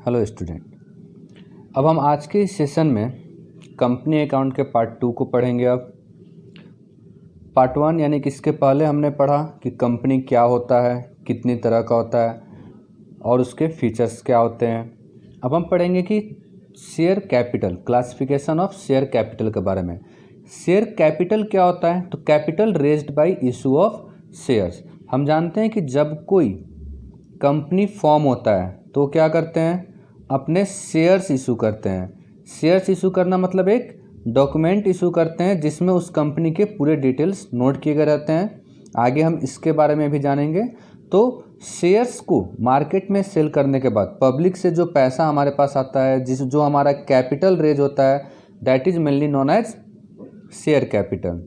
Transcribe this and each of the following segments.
Hello student, अब हम आज के इस सेशन में कंपनी अकाउंट के पार्ट 2 को पढ़ेंगे। अब पार्ट 1 यानी कि इसके पहले हमने पढ़ा कि कंपनी क्या होता है, कितनी तरह का होता है और उसके फीचर्स क्या होते हैं। अब हम पढ़ेंगे कि share capital, classification of share capital के बारे में। शेयर कैपिटल क्या होता है? तो capital raised by issue of shares. हम जानते हैं कि जब कोई कंपनी फॉर्म होता है तो क्या करते हैं, अपने शेयर्स इशू करते हैं। शेयर्स इशू करना मतलब एक डॉक्यूमेंट इशू करते हैं जिसमें उस कंपनी के पूरे डिटेल्स नोट किए गए रहते हैं। आगे हम इसके बारे में भी जानेंगे। तो शेयर्स को मार्केट में सेल करने के बाद पब्लिक से जो पैसा हमारे पास आता है, जो हमारा कैपिटल रेज होता है, that is mainly known as share capital.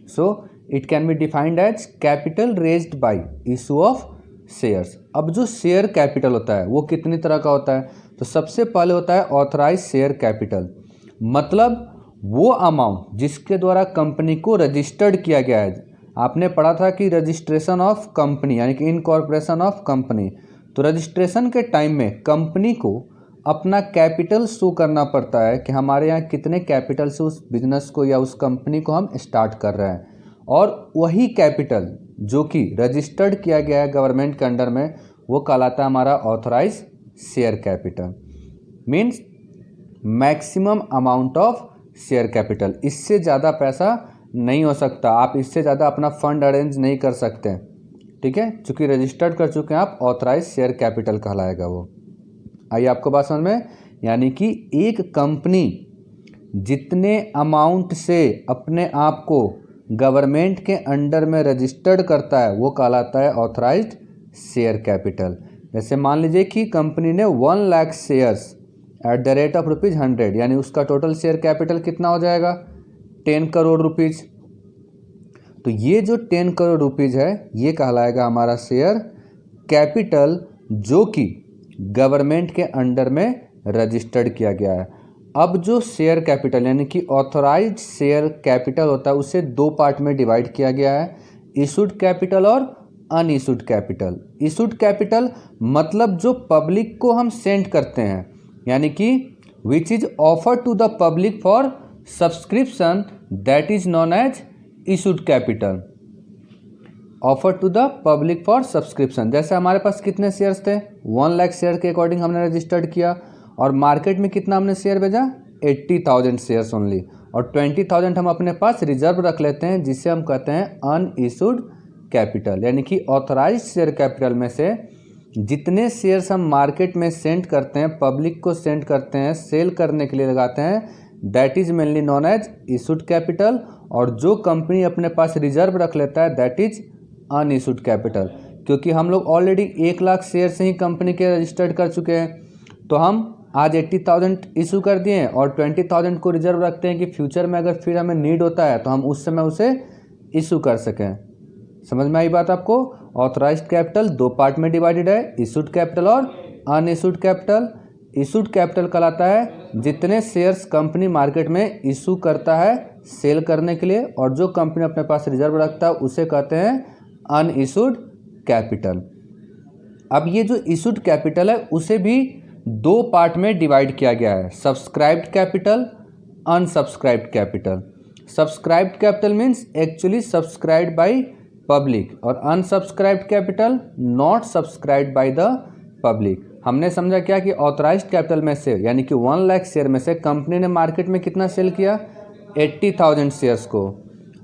So it can be defined as capital raised by issue of shares. अब जो शेयर कैपिटल होता है वो कितनी तरह का होता है? तो सबसे पहले होता है ऑथराइज शेयर कैपिटल, मतलब वो अमाउंट जिसके द्वारा कंपनी को रजिस्टर्ड किया गया है। आपने पढ़ा था कि रजिस्ट्रेशन ऑफ कंपनी यानी कि इनकॉर्पोरेशन ऑफ कंपनी। तो रजिस्ट्रेशन के टाइम में कंपनी को अपना कैपिटल शो करना पड़ता है कि हमारे यहाँ कितने कैपिटल से उस बिजनेस को या उस कंपनी को हम स्टार्ट कर रहे हैं, और वही कैपिटल जो कि रजिस्टर्ड किया गया है गवर्नमेंट के अंडर में, वो कहलाता है हमारा authorise share capital. Means maximum amount of share capital. इससे ज़्यादा पैसा नहीं हो सकता, आप इससे ज़्यादा अपना फंड अरेंज नहीं कर सकते। ठीक है, चूँकि रजिस्टर्ड कर चुके हैं आप, ऑथराइज शेयर कैपिटल कहलाएगा वो। आइए आपको बात समझ में। यानी कि एक कंपनी जितने अमाउंट से अपने आप को गवर्नमेंट के अंडर में रजिस्टर्ड करता है वो कहलाता है ऑथराइज्ड शेयर कैपिटल। जैसे मान लीजिए कि कंपनी ने 1 lakh shares at the rate of ₹100, यानी उसका टोटल शेयर कैपिटल कितना हो जाएगा? 10 करोड़ रुपीज़। तो ये जो 10 करोड़ रुपीज़ है ये कहलाएगा हमारा शेयर कैपिटल, जो कि गवर्नमेंट के अंडर में रजिस्टर्ड किया गया है। अब जो शेयर कैपिटल यानी कि ऑथराइज्ड शेयर कैपिटल होता है उसे 2 पार्ट में डिवाइड किया गया है, इशूड कैपिटल और अनइशूड कैपिटल। इशूड कैपिटल मतलब जो पब्लिक को हम सेंड करते हैं, यानी कि which is offer to the public for subscription, that is known as issued capital. Offer to the public for subscription. जैसे हमारे पास कितने शेयर्स थे? 1 लाख शेयर के अकॉर्डिंग हमने रजिस्टर्ड किया, और मार्केट में कितना हमने शेयर भेजा? 80,000 शेयर्स ओनली, और 20,000 हम अपने पास रिजर्व रख लेते हैं, जिसे हम कहते हैं अनइशूड कैपिटल। यानी कि ऑथराइज्ड शेयर कैपिटल में से जितने शेयर्स हम मार्केट में सेंड करते हैं, पब्लिक को सेंड करते हैं, सेल करने के लिए लगाते हैं, that is mainly known as issued capital. और जो कंपनी अपने पास रिजर्व रख लेता है दैट इज अनइशूड कैपिटल। क्योंकि हम लोग ऑलरेडी 1 लाख शेयर से ही कंपनी के रजिस्टर्ड कर चुके हैं, तो हम आज 80,000 इशू कर दिए और 20,000 को रिजर्व रखते हैं कि फ्यूचर में अगर फिर हमें नीड होता है तो हम उस समय उसे इशू कर सकें। समझ में आई बात आपको? ऑथराइज्ड कैपिटल 2 पार्ट में डिवाइडेड है, इशूड कैपिटल और अनइशूड कैपिटल। इशूड कैपिटल कहलाता है जितने शेयर्स कंपनी मार्केट में इशू करता है सेल करने के लिए, और जो कंपनी अपने पास रिजर्व रखता है उसे कहते हैं अनइशूड कैपिटल। अब ये जो इशूड कैपिटल है उसे भी 2 पार्ट में डिवाइड किया गया है, subscribed capital, unsubscribed capital. Subscribed capital means actually subscribed by public, और unsubscribed capital not subscribed by the public. हमने समझा क्या कि ऑथराइज्ड कैपिटल में से यानी कि 1 लाख शेयर में से कंपनी ने मार्केट में कितना सेल किया? 80,000 शेयर्स को।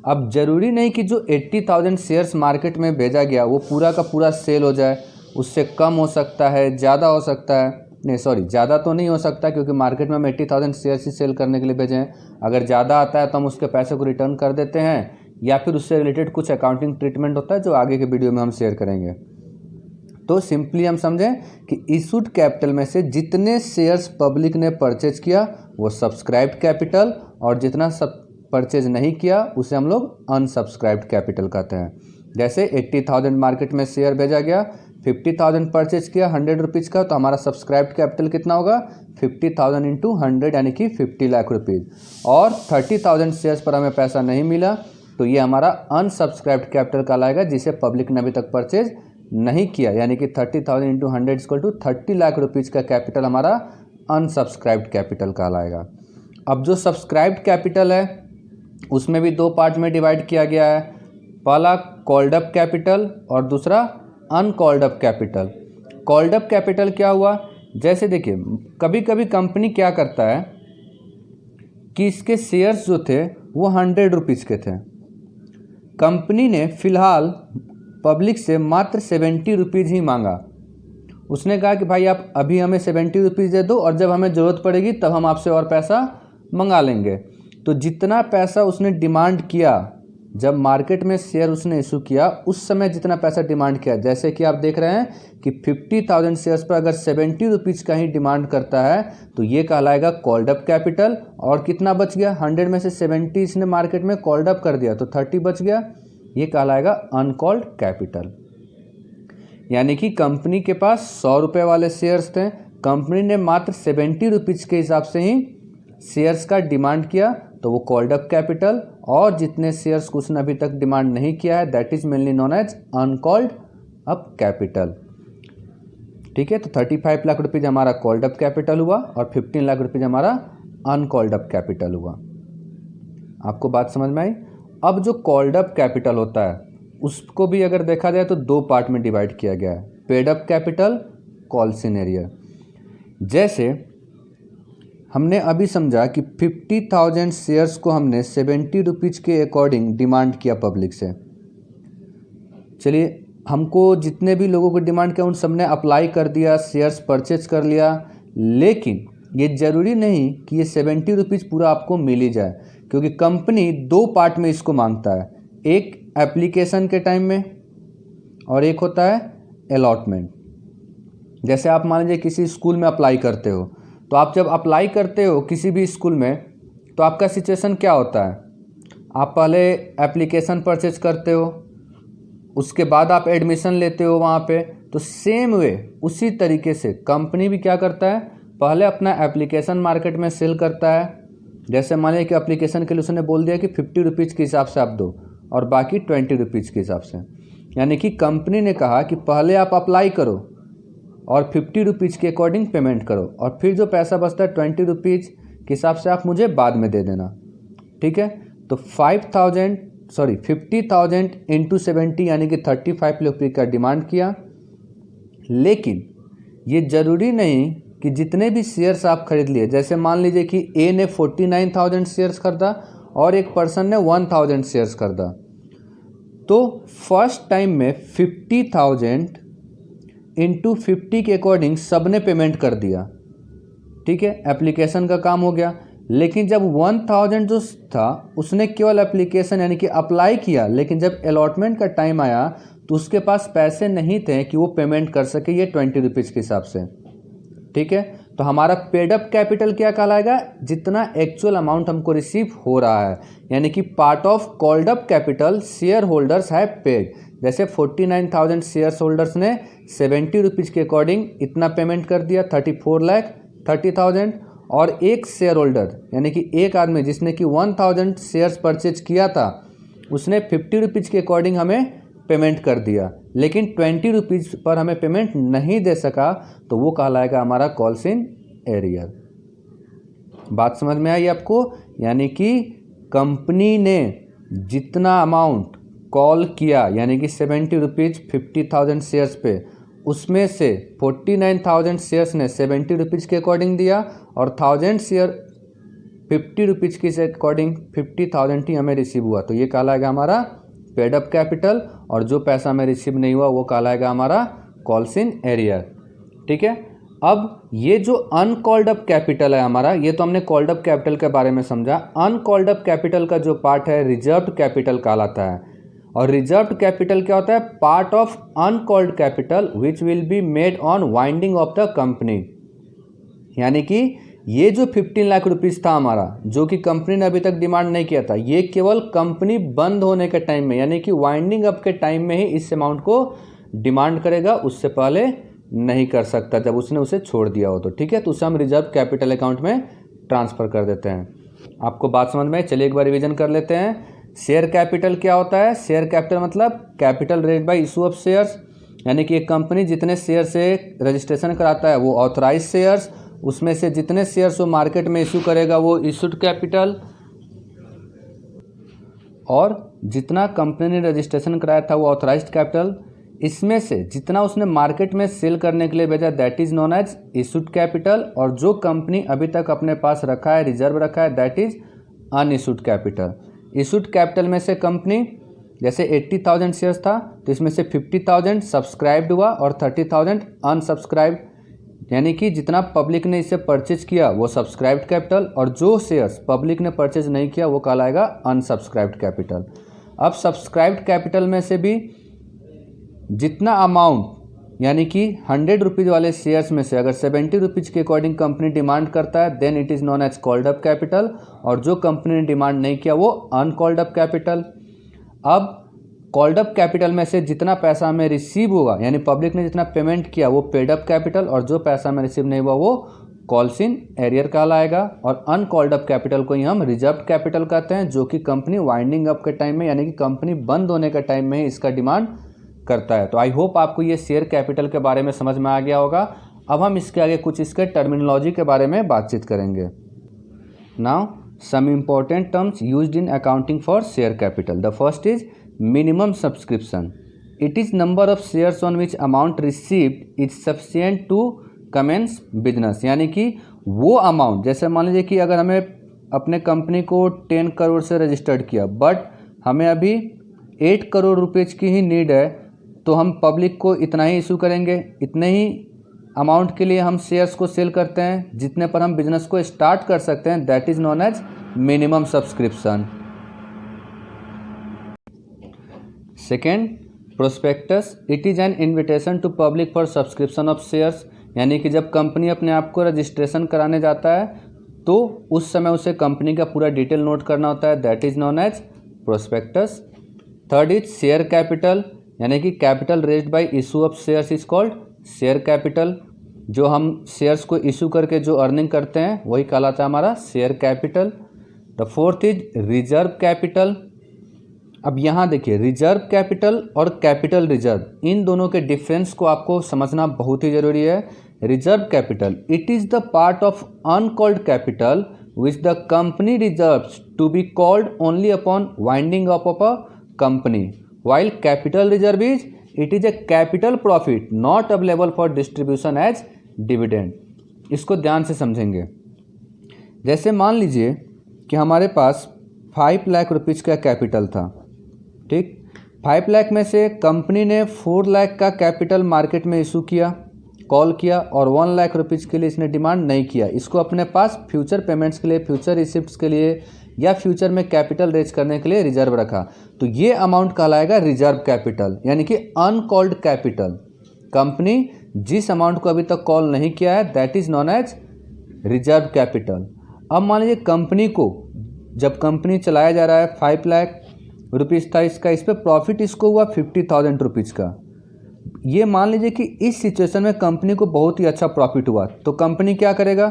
अब जरूरी नहीं कि जो 80,000 शेयर्स मार्केट में भेजा गया वो पूरा का पूरा सेल हो जाए, उससे कम हो सकता है, ज़्यादा हो सकता है। नहीं सॉरी, ज़्यादा तो नहीं हो सकता, क्योंकि मार्केट में हम 80,000 शेयर्स ही सेल करने के लिए भेजे हैं। अगर ज़्यादा आता है तो हम उसके पैसे को रिटर्न कर देते हैं, या फिर उससे रिलेटेड कुछ अकाउंटिंग ट्रीटमेंट होता है जो आगे के वीडियो में हम शेयर करेंगे। तो सिंपली हम समझें कि इशूड कैपिटल में से जितने शेयर्स पब्लिक ने परचेज किया वो सब्सक्राइब्ड कैपिटल, और जितना सब परचेज नहीं किया उसे हम लोग अनसब्सक्राइब्ड कैपिटल कहते हैं। जैसे 80,000 मार्केट में शेयर भेजा गया, 50,000 परचेज किया 100 रुपीज़ का, तो हमारा सब्सक्राइब्ड कैपिटल कितना होगा? 50,000 इंटू 100 यानी कि 50 लाख रुपीज़। और 30,000 शेयर्स पर हमें पैसा नहीं मिला तो ये हमारा अनसब्सक्राइब्ड कैपिटल कहलाएगा, जिसे पब्लिक ने अभी तक परचेज नहीं किया, यानी कि 30,000 into 100 equal to 30 lakh rupees का कैपिटल हमारा अनसब्सक्राइब्ड कैपिटल कहलाएगा। अब जो सब्सक्राइब्ड कैपिटल है उसमें भी दो पार्ट में डिवाइड किया गया है, पहला कॉल्ड अप कैपिटल और दूसरा uncalled up capital. Called up capital क्या हुआ, जैसे देखिए कभी कभी कंपनी क्या करता है कि इसके शेयर्स जो थे वो 100 रुपीज़ के थे, कंपनी ने फ़िलहाल पब्लिक से मात्र 70 रुपीज़ ही मांगा। उसने कहा कि भाई आप अभी हमें 70 रुपीज़ दे दो और जब हमें ज़रूरत पड़ेगी तब हम आपसे और पैसा मंगा लेंगे। तो जितना पैसा उसने डिमांड किया, जब मार्केट में शेयर उसने इशू किया उस समय जितना पैसा डिमांड किया, जैसे कि आप देख रहे हैं कि 50,000 शेयर्स पर अगर 70 रुपीज़ का ही डिमांड करता है तो ये कहलाएगा कॉल्ड अप कैपिटल। और कितना बच गया, 100 में से 70 इसने मार्केट में कॉल्ड अप कर दिया तो 30 बच गया, ये कहलाएगा अनकॉल्ड कैपिटल। यानी कि कंपनी के पास 100 रुपये वाले शेयर्स थे, कंपनी ने मात्र 70 रुपीज़ के हिसाब से ही शेयर्स का डिमांड किया तो वो कॉल्ड अप कैपिटल, और जितने शेयर्स को उसने अभी तक डिमांड नहीं किया है that is mainly known as uncalled up capital. ठीक है, तो 35 लाख रुपीज़ हमारा कॉल्ड अप कैपिटल हुआ और 15 लाख रुपीज़ हमारा अनकॉल्ड अप कैपिटल हुआ। आपको बात समझ में आई। अब जो कॉल्ड अप कैपिटल होता है उसको भी अगर देखा जाए तो दो पार्ट में डिवाइड किया गया है, paid up capital, calls in arrear. जैसे हमने अभी समझा कि 50,000 शेयर्स को हमने 70 रुपीज़ के अकॉर्डिंग डिमांड किया पब्लिक से। चलिए, हमको जितने भी लोगों को डिमांड किया उन सब ने अप्लाई कर दिया, शेयर्स परचेज कर लिया, लेकिन ये ज़रूरी नहीं कि ये 70 रुपीज़ पूरा आपको मिल ही जाए, क्योंकि कंपनी दो पार्ट में इसको मांगता है, एक एप्लीकेशन के टाइम में और एक होता है अलॉटमेंट। जैसे आप मान लीजिए किसी स्कूल में अप्लाई करते हो, तो आप जब अप्लाई करते हो किसी भी स्कूल में तो आपका सिचुएशन क्या होता है, आप पहले एप्लीकेशन परचेज करते हो, उसके बाद आप एडमिशन लेते हो वहाँ पे। तो सेम वे उसी तरीके से कंपनी भी क्या करता है, पहले अपना एप्लीकेशन मार्केट में सेल करता है। जैसे मान लीजिए कि एप्लीकेशन के लिए उसने बोल दिया कि 50 रुपीज़ के हिसाब से आप दो और बाकी 20 रुपीज़ के हिसाब से, यानी कि कंपनी ने कहा कि पहले आप अप्लाई करो और 50 रुपीज़ के अकॉर्डिंग पेमेंट करो और फिर जो पैसा बचता है 20 रुपीज़ के हिसाब से आप मुझे बाद में दे देना। ठीक है, तो 50,000 इंटू 70 यानी कि 35 रुपये का डिमांड किया। लेकिन ये ज़रूरी नहीं कि जितने भी शेयर्स आप खरीद लिए, जैसे मान लीजिए कि ए ने 49,000 शेयर्स खरीदा और एक पर्सन ने 1,000 शेयर्स खरीदा, तो फर्स्ट टाइम में 50,000 इंटू 50 के अकॉर्डिंग सब ने पेमेंट कर दिया। ठीक है, एप्लीकेशन का काम हो गया। लेकिन जब 1,000 जो था उसने केवल एप्लीकेशन यानी कि अप्लाई किया, लेकिन जब अलॉटमेंट का टाइम आया तो उसके पास पैसे नहीं थे कि वो पेमेंट कर सके ये 20 रुपीज़ के हिसाब से। ठीक है, तो हमारा पेड अप कैपिटल क्या कहलाएगा, जितना एक्चुअल अमाउंट हमको रिसीव हो रहा है, यानी कि part of called up capital share holders है पेड। जैसे 49,000 शेयर होल्डर्स ने 70 रुपीज़ के अकॉर्डिंग इतना पेमेंट कर दिया, 34,30,000, और एक शेयर होल्डर यानी कि एक आदमी जिसने कि 1,000 शेयर्स परचेज किया था उसने 50 रुपीज़ के अकॉर्डिंग हमें पेमेंट कर दिया, लेकिन 20 रुपीज़ पर हमें पेमेंट नहीं दे सका, तो वो कहलाएगा हमारा कॉल्सन एरियर। बात समझ में आई आपको, यानी कि कंपनी ने जितना अमाउंट कॉल किया यानी कि 70 रुपीज़ 50,000 शेयर्स पे, उसमें से 49,000 शेयर्स ने 70 रुपीज़ के अकॉर्डिंग दिया और 1,000 शेयर 50 रुपीज़ के अकॉर्डिंग 50,000 ही हमें रिसीव हुआ, तो ये कहलाएगा हमारा पेड अप कैपिटल, और जो पैसा हमें रिसीव नहीं हुआ वो कहलाएगा हमारा कॉल्सन एरियर। ठीक है, अब ये जो अनकॉल्ड अप कैपिटल है हमारा, ये तो हमने कॉल्ड अप कैपिटल के बारे में समझा। अनकॉल्ड अप कैपिटल का जो पार्ट है रिजर्व्ड कैपिटल कहलाता है, और रिजर्व्ड कैपिटल क्या होता है, part of uncalled capital which will be made on winding of the company. यानी कि ये जो 15 लाख रुपीज़ था हमारा, जो कि कंपनी ने अभी तक डिमांड नहीं किया था, ये केवल कंपनी बंद होने के टाइम में यानी कि वाइंडिंग अप के टाइम में ही इस अमाउंट को डिमांड करेगा, उससे पहले नहीं कर सकता जब उसने उसे छोड़ दिया हो तो। ठीक है, तो उसे हम रिजर्व कैपिटल अकाउंट में ट्रांसफ़र कर देते हैं। आपको बात समझ में, चलिए एक बार रिवीजन कर लेते हैं। शेयर कैपिटल क्या होता है, शेयर कैपिटल मतलब capital raise by issue of shares. यानी कि एक कंपनी जितने शेयर से रजिस्ट्रेशन कराता है वो ऑथराइज शेयर्स, उसमें से जितने शेयर्स वो मार्केट में इशू करेगा वो इशूड कैपिटल, और जितना कंपनी ने रजिस्ट्रेशन कराया था वो ऑथराइज्ड कैपिटल, इसमें से जितना उसने मार्केट में सेल करने के लिए भेजा that is known as issued capital, और जो कंपनी अभी तक अपने पास रखा है, रिजर्व रखा है, that is unissued capital. Issued capital में से कंपनी जैसे 80,000 शेयर्स था तो इसमें से 50,000 सब्सक्राइब्ड हुआ और 30,000 अनसब्सक्राइब्ड, यानी कि जितना पब्लिक ने इसे परचेज किया वो सब्सक्राइब्ड कैपिटल, और जो शेयर्स पब्लिक ने परचेज नहीं किया वो कहलाएगा अनसब्सक्राइब्ड कैपिटल। अब सब्सक्राइब्ड कैपिटल में से भी जितना अमाउंट, यानी कि 100 रुपीज़ वाले शेयर्स में से अगर 70 रुपीज़ के अकॉर्डिंग कंपनी डिमांड करता है then it is known as called up capital, और जो कंपनी ने डिमांड नहीं किया वो अनकॉल्ड अप कैपिटल। अब कॉल्ड अप कैपिटल में से जितना पैसा हमें रिसीव होगा, यानी पब्लिक ने जितना पेमेंट किया वो पेड अप कैपिटल, और जो पैसा हमें रिसीव नहीं हुआ वो कॉल्स इन एरियर कहलाएगा। और अनकॉल्ड अप कैपिटल को ही हम रिजर्व कैपिटल कहते हैं, जो कि कंपनी वाइंडिंग अप के टाइम में, यानी कि कंपनी बंद होने के टाइम में ही इसका डिमांड करता है। तो आई होप आपको ये शेयर कैपिटल के बारे में समझ में आ गया होगा। अब हम इसके आगे कुछ इसके टर्मिनोलॉजी के बारे में बातचीत करेंगे। Now some important terms used in accounting for share capital. The first is minimum subscription. It is number of shares on which amount received is sufficient to commence business, यानी कि वो अमाउंट, जैसे मान लीजिए कि अगर हमें अपने कंपनी को 10 करोड़ से रजिस्टर्ड किया बट हमें अभी 8 करोड़ रुपीज़ की ही नीड है, तो हम पब्लिक को इतना ही इशू करेंगे, इतने ही अमाउंट के लिए हम शेयर्स को सेल करते हैं जितने पर हम बिजनेस को स्टार्ट कर सकते हैं, that is known as minimum subscription. Second, prospectus. It is an invitation to public for subscription of shares, यानी कि जब कंपनी अपने आप को रजिस्ट्रेशन कराने जाता है तो उस समय उसे कंपनी का पूरा डिटेल नोट करना होता है, that is known as prospectus. Third is share capital, यानी कि capital raised by issue of shares is called share capital. जो हम शेयर्स को इशू करके जो अर्निंग करते हैं वही कहलाता है हमारा share capital. The fourth is reserve capital. अब यहाँ देखिए, रिजर्व कैपिटल और कैपिटल रिजर्व, इन दोनों के डिफरेंस को आपको समझना बहुत ही जरूरी है। Reserve capital, it is the part of uncalled capital which the company reserves to be called only upon winding up of a company, while capital reserve is it is a capital profit not available for distribution as dividend। इसको ध्यान से समझेंगे। जैसे मान लीजिए कि हमारे पास 5 lakh rupees का कैपिटल था, ठीक। 5 लाख में से कंपनी ने 4 लाख का कैपिटल मार्केट में इशू किया, कॉल किया, और 1 लाख रुपीज़ के लिए इसने डिमांड नहीं किया। इसको अपने पास फ्यूचर पेमेंट्स के लिए, फ्यूचर रिसिप्ट्स के लिए या फ्यूचर में कैपिटल रेज करने के लिए रिजर्व रखा, तो ये अमाउंट कहलाएगा रिजर्व कैपिटल, यानी कि अनकॉल्ड कैपिटल। कंपनी जिस अमाउंट को अभी तक कॉल नहीं किया है that is known as reserve capital. अब मान लीजिए कंपनी को, जब कंपनी चलाया जा रहा है, 5 लाख रुपीज़ था इसका, इस पर प्रॉफिट इसको हुआ 50,000 रुपीज़ का। ये मान लीजिए कि इस सिचुएशन में कंपनी को बहुत ही अच्छा प्रॉफिट हुआ, तो कंपनी क्या करेगा,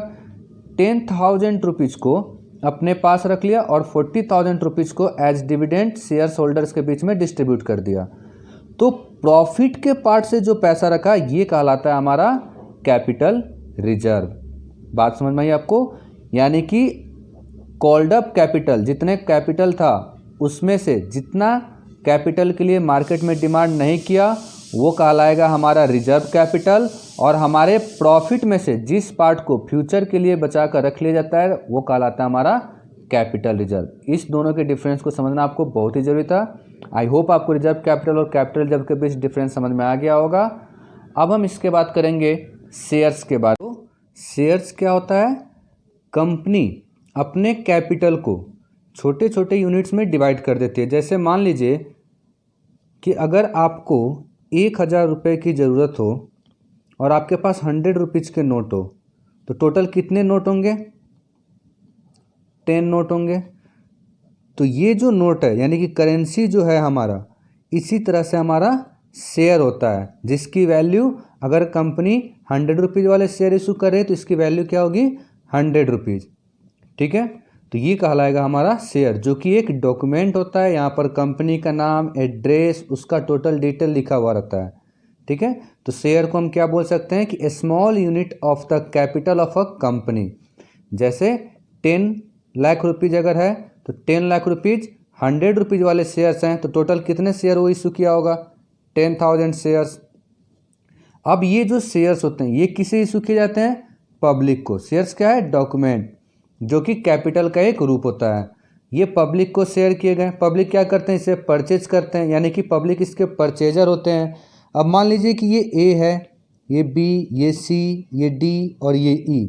10,000 रुपीज़ को अपने पास रख लिया और 40,000 रुपीज़ को एज डिविडेंड शेयर्स होल्डर्स के बीच में डिस्ट्रीब्यूट कर दिया। तो प्रॉफिट के पार्ट से जो पैसा रखा ये कहलाता है हमारा कैपिटल रिजर्व। बात समझ में आई आपको? यानी कि कॉल्ड अप कैपिटल, जितने कैपिटल था उसमें से जितना कैपिटल के लिए मार्केट में डिमांड नहीं किया वो कहलाएगा हमारा रिजर्व कैपिटल, और हमारे प्रॉफिट में से जिस पार्ट को फ्यूचर के लिए बचा कर रख लिया जाता है वो कहलाता है हमारा कैपिटल रिजर्व। इस दोनों के डिफरेंस को समझना आपको बहुत ही ज़रूरी था। आई होप आपको रिजर्व कैपिटल और कैपिटल रिजर्व के बीच डिफरेंस समझ में आ गया होगा। अब हम इसके बात करेंगे शेयर्स के बारे में। शेयर्स क्या होता है? कंपनी अपने कैपिटल को छोटे छोटे यूनिट्स में डिवाइड कर देती है। जैसे मान लीजिए कि अगर आपको 1,000 रुपये की ज़रूरत हो और आपके पास 100 रुपीज़ के नोट हो, तो टोटल कितने नोट होंगे? 10 नोट होंगे। तो ये जो नोट है यानी कि करेंसी जो है हमारा, इसी तरह से हमारा शेयर होता है, जिसकी वैल्यू अगर कंपनी 100 रुपीज़ वाले शेयर इशू करे तो इसकी वैल्यू क्या होगी? 100 रुपीज़। ठीक है, तो ये कहलाएगा हमारा शेयर, जो कि एक डॉक्यूमेंट होता है। यहाँ पर कंपनी का नाम, एड्रेस, उसका टोटल डिटेल लिखा हुआ रहता है। ठीक है। तो शेयर को हम क्या बोल सकते हैं कि small unit of the capital of a company. जैसे 10 लाख रुपीज़ अगर है तो 10 लाख रुपीज़ 100 रुपीज़ वाले शेयर्स हैं तो टोटल कितने शेयर वो इशू किया होगा, 10,000 शेयर्स। अब ये जो शेयर्स होते हैं ये किसे इशू किए जाते हैं, पब्लिक को। शेयर्स क्या है, डॉक्यूमेंट, जो कि कैपिटल का एक रूप होता है। ये पब्लिक को शेयर किए गए। पब्लिक क्या करते हैं, इसे परचेज करते हैं, यानी कि पब्लिक इसके परचेजर होते हैं। अब मान लीजिए कि ये ए है, ये बी, ये सी, ये डी और ये ई।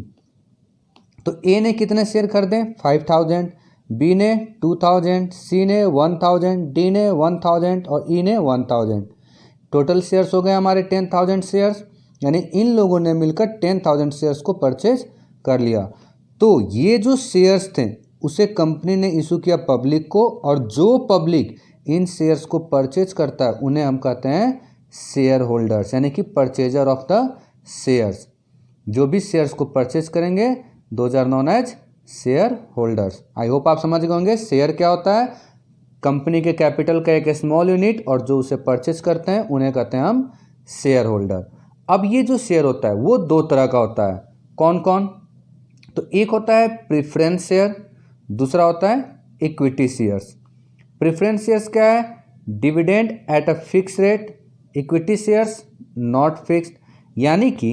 तो ए ने कितने शेयर खरीदे, 5,000, बी ने 2,000, सी ने 1,000, डी ने 1,000 और ई ने 1,000। टोटल शेयर्स हो गए हमारे 10,000 शेयर्स, यानी इन लोगों ने मिलकर 10,000 शेयर्स को परचेज कर लिया। तो ये जो शेयर्स थे उसे कंपनी ने इशू किया पब्लिक को, और जो पब्लिक इन शेयर्स को परचेज करता है उन्हें हम कहते हैं शेयर होल्डर्स, यानी कि परचेजर ऑफ द शेयर्स। जो भी शेयर्स को परचेज करेंगे those are known as share holders. I hope आप समझ गए होंगे शेयर क्या होता है, कंपनी के कैपिटल का एक स्मॉल यूनिट, और जो उसे परचेज करते हैं उन्हें कहते हैं हम शेयर होल्डर। अब ये जो शेयर होता है वो दो तरह का होता है। कौन कौन, तो एक होता है प्रेफरेंस शेयर, दूसरा होता है इक्विटी शेयर्स। प्रेफरेंस शेयर्स क्या है, dividend at a fix rate, equity shares not fixed. यानी कि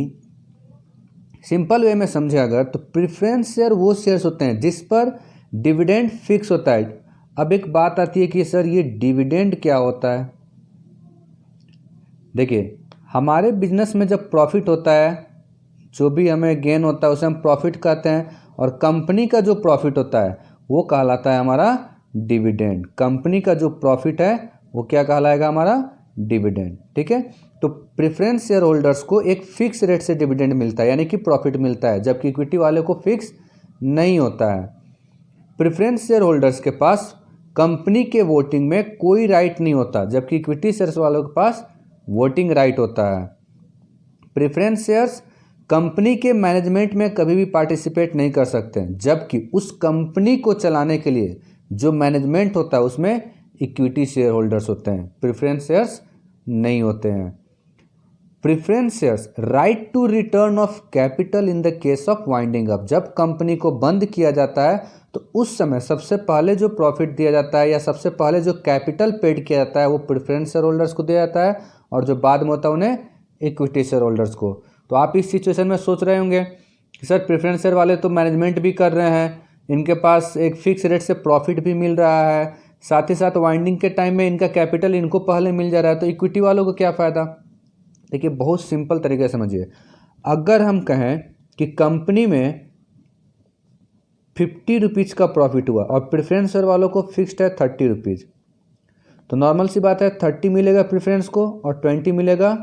सिंपल वे में समझे अगर, तो प्रेफरेंस शेयर वो शेयर्स होते हैं जिस पर डिविडेंड फिक्स होता है। अब एक बात आती है कि सर ये डिविडेंड क्या होता है। देखिए हमारे बिजनेस में जब प्रॉफिट होता है, जो भी हमें गेन होता है उसे हम प्रॉफिट कहते हैं, और कंपनी का जो प्रॉफिट होता है वो कहलाता है हमारा डिविडेंड। कंपनी का जो प्रॉफिट है वो क्या कहलाएगा, हमारा डिविडेंड। ठीक है। तो प्रेफरेंस शेयर होल्डर्स को एक फिक्स रेट से डिविडेंड मिलता है, यानी कि प्रॉफिट मिलता है, जबकि इक्विटी वाले को फिक्स नहीं होता है। प्रेफरेंस शेयर होल्डर्स के पास कंपनी के वोटिंग में कोई राइट नहीं होता, जबकि इक्विटी शेयर्स वालों के पास वोटिंग राइट होता है। प्रेफरेंस शेयर्स कंपनी के मैनेजमेंट में कभी भी पार्टिसिपेट नहीं कर सकते हैं, जबकि उस कंपनी को चलाने के लिए जो मैनेजमेंट होता है उसमें इक्विटी शेयर होल्डर्स होते हैं, प्रेफरेंस शेयर्स नहीं होते हैं। Preference shares right to return of capital in the case of winding up. जब कंपनी को बंद किया जाता है तो उस समय सबसे पहले जो प्रॉफिट दिया जाता है या सबसे पहले जो कैपिटल पेड किया जाता है वो प्रेफरेंस शेयर होल्डर्स को दिया जाता है, और जो बाद में होता है उन्हें इक्विटी शेयर होल्डर्स को। तो आप इस सिचुएशन में सोच रहे होंगे कि सर प्रेफरेंस शेयर वाले तो मैनेजमेंट भी कर रहे हैं, इनके पास एक फिक्स रेट से प्रॉफिट भी मिल रहा है, साथ ही साथ वाइंडिंग के टाइम में इनका कैपिटल इनको पहले मिल जा रहा है, तो इक्विटी वालों को क्या फ़ायदा। देखिए बहुत सिंपल तरीके से समझिए, अगर हम कहें कि कंपनी में 50 रुपीज़ का प्रॉफिट हुआ और प्रेफरेंस शेयर वालों को फिक्स्ड है 30 रुपीज़, तो नॉर्मल सी बात है 30 मिलेगा प्रेफरेंस को और 20 मिलेगा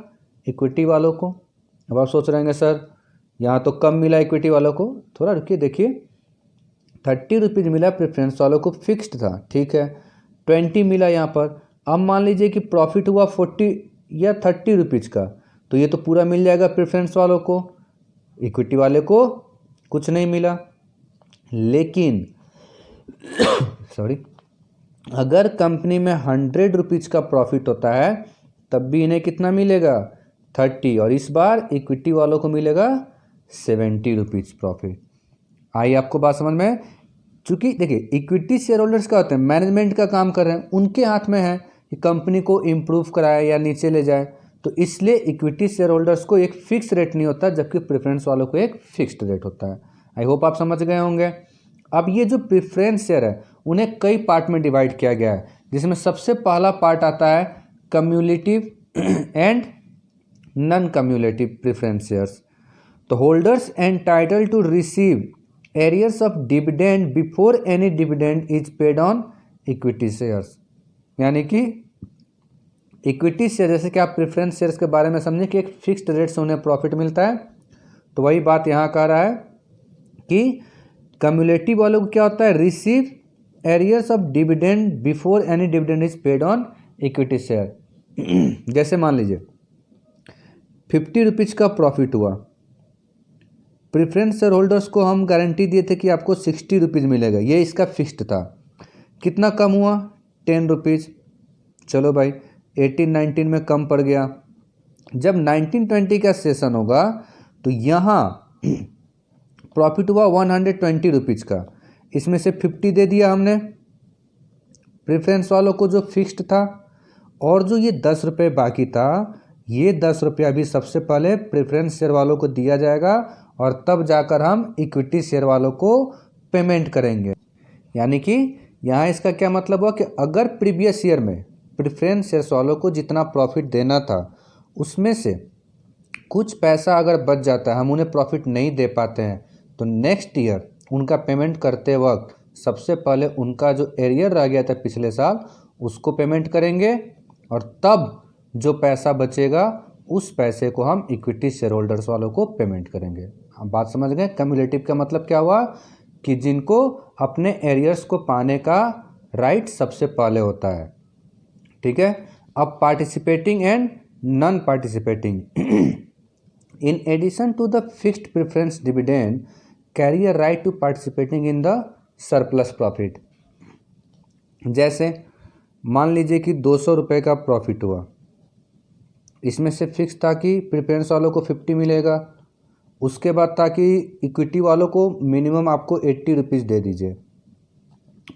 इक्विटी वालों को। अब आप सोच रहे हैं सर यहाँ तो कम मिला इक्विटी वालों को, थोड़ा रुकिए देखिए, 30 रुपीज़ मिला प्रेफरेंस वालों को, फिक्स्ड था, ठीक है, 20 मिला यहाँ पर। अब मान लीजिए कि प्रॉफिट हुआ 40 या 30 रुपीज़ का, तो ये तो पूरा मिल जाएगा प्रेफरेंस वालों को, इक्विटी वाले को कुछ नहीं मिला। लेकिन सॉरी, अगर कंपनी में 100 रुपीज़ का प्रॉफिट होता है तब भी इन्हें कितना मिलेगा, 30, और इस बार इक्विटी वालों को मिलेगा 70 रुपीज़ प्रॉफिट। आई आपको बात समझ में। चूँकि देखिए इक्विटी शेयर होल्डर्स क्या होते हैं, मैनेजमेंट का काम कर रहे हैं, उनके हाथ में है कि कंपनी को इम्प्रूव कराए या नीचे ले जाए, तो इसलिए इक्विटी शेयर होल्डर्स को एक फिक्स रेट नहीं होता, जबकि प्रेफरेंस वालों को एक फिक्स्ड रेट होता है। आई होप आप समझ गए होंगे। अब ये जो प्रेफरेंस शेयर है उन्हें कई पार्ट में डिवाइड किया गया है, जिसमें सबसे पहला पार्ट आता है cumulative and non cumulative preference shares. तो holders entitled to receive arrears of dividend before any dividend is paid on equity shares. यानी कि इक्विटी शेयर, जैसे कि आप प्रेफरेंस शेयर्स के बारे में समझें कि एक फिक्स्ड रेट से उन्हें प्रॉफिट मिलता है, तो वही बात यहाँ कह रहा है कि कम्युलेटिव वालों को क्या होता है, receive arrears of dividend before any dividend is paid on equity share. जैसे मान लीजिए 50 रुपीज़ का प्रॉफिट हुआ, प्रेफरेंस शेयर होल्डर्स को हम गारंटी दिए थे कि आपको 60 रुपीज़ मिलेगा, ये इसका फिक्स्ड था। कितना कम हुआ, 10 रुपीज़, चलो भाई 18-19 में कम पड़ गया, जब 1920 का सेशन होगा तो यहाँ प्रॉफिट हुआ 120 रुपीज़ का, इसमें से 50 दे दिया हमने प्रेफरेंस वालों को जो फिक्स्ड था, और जो ये 10 रुपये बाकी था, ये 10 रुपया भी सबसे पहले प्रेफरेंस शेयर वालों को दिया जाएगा और तब जाकर हम इक्विटी शेयर वालों को पेमेंट करेंगे। यानी कि यहाँ इसका क्या मतलब हुआ कि अगर प्रीवियस ईयर में प्रेफरेंस शेयर्स वालों को जितना प्रॉफिट देना था उसमें से कुछ पैसा अगर बच जाता है, हम उन्हें प्रॉफिट नहीं दे पाते हैं, तो नेक्स्ट ईयर उनका पेमेंट करते वक्त सबसे पहले उनका जो एरियर रह गया था पिछले साल उसको पेमेंट करेंगे, और तब जो पैसा बचेगा उस पैसे को हम इक्विटी शेयर होल्डर्स वालों को पेमेंट करेंगे। हम बात समझ गए। कम्युलेटिव का मतलब क्या हुआ कि जिनको अपने एरियर्स को पाने का राइट सबसे पहले होता है। ठीक है। अब participating and non participating, in addition to the fixed preference dividend carry a right to participating in the surplus profit. जैसे मान लीजिए कि 200 रुपये का प्रॉफिट हुआ, इसमें से फिक्स था कि प्रेफरेंस वालों को 50 मिलेगा, उसके बाद था कि इक्विटी वालों को मिनिमम आपको 80 रुपीज़ दे दीजिए,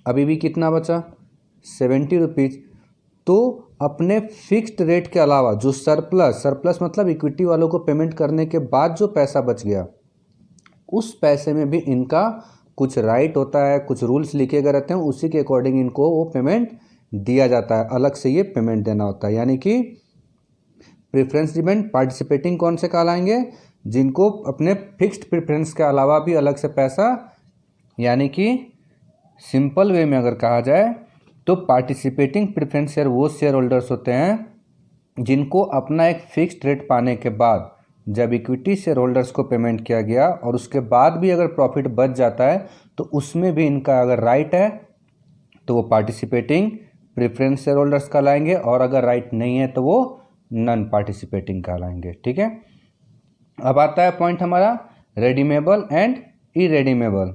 अभी भी कितना बचा 70 रुपीज़। तो अपने फिक्स्ड रेट के अलावा जो सरप्लस मतलब इक्विटी वालों को पेमेंट करने के बाद जो पैसा बच गया, उस पैसे में भी इनका कुछ राइट होता है, कुछ रूल्स लिखे गए रहते हैं, उसी के अकॉर्डिंग इनको वो पेमेंट दिया जाता है, अलग से ये पेमेंट देना होता है। यानी कि प्रेफरेंस डिविडेंड पार्टिसिपेटिंग कौन से कहलाएंगे, जिनको अपने फिक्स्ड प्रेफरेंस के अलावा भी अलग से पैसा, यानी कि सिंपल वे में अगर कहा जाए तो पार्टिसिपेटिंग प्रेफरेंस शेयर वो शेयर होल्डर्स होते हैं जिनको अपना एक फिक्स्ड रेट पाने के बाद जब इक्विटी शेयर होल्डर्स को पेमेंट किया गया और उसके बाद भी अगर प्रॉफिट बच जाता है तो उसमें भी इनका अगर राइट है तो वो पार्टिसिपेटिंग प्रेफरेंस शेयर होल्डर्स कहलाएंगे, और अगर राइट नहीं है तो वो नॉन पार्टिसिपेटिंग कहलाएंगे। ठीक है। अब आता है पॉइंट हमारा redeemable and irredeemable.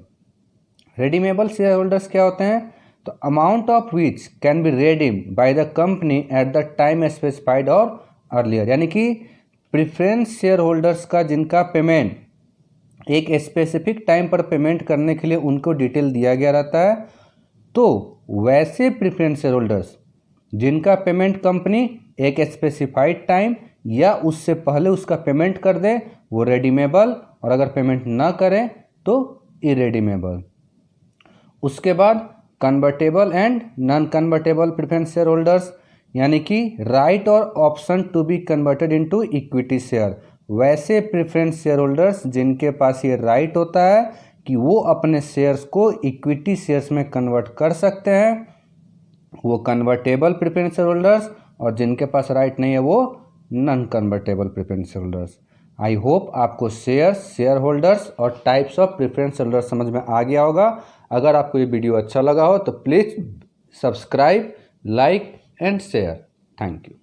Redeemable share holders क्या होते हैं, तो amount of which can be redeem by the company at the time specified और अर्लियर। यानी कि प्रेफरेंस शेयर होल्डर्स का जिनका पेमेंट एक स्पेसिफिक टाइम पर पेमेंट करने के लिए उनको डिटेल दिया गया रहता है, तो वैसे प्रेफरेंस शेयर होल्डर्स जिनका पेमेंट कंपनी एक स्पेसिफाइड टाइम या उससे पहले उसका पेमेंट कर दे वो रेडीमेबल, और अगर पेमेंट ना करें तो इरेडीमेबल। उसके बाद convertible and non convertible preference share holders, यानी कि राइट और option to be converted into equity share. वैसे प्रेफरेंस शेयर होल्डर्स जिनके पास ये राइट होता है कि वो अपने शेयर्स को इक्विटी शेयर्स में कन्वर्ट कर सकते हैं, वो कन्वर्टेबल प्रेफरेंस शेयर होल्डर्स, और जिनके पास राइट नहीं है वो non convertible preference share holders. I hope आपको शेयर होल्डर्स और टाइप्स ऑफ प्रेफरेंस होल्डर्स समझ में आ गया होगा। अगर आपको ये वीडियो अच्छा लगा हो तो please subscribe, like and share. Thank you.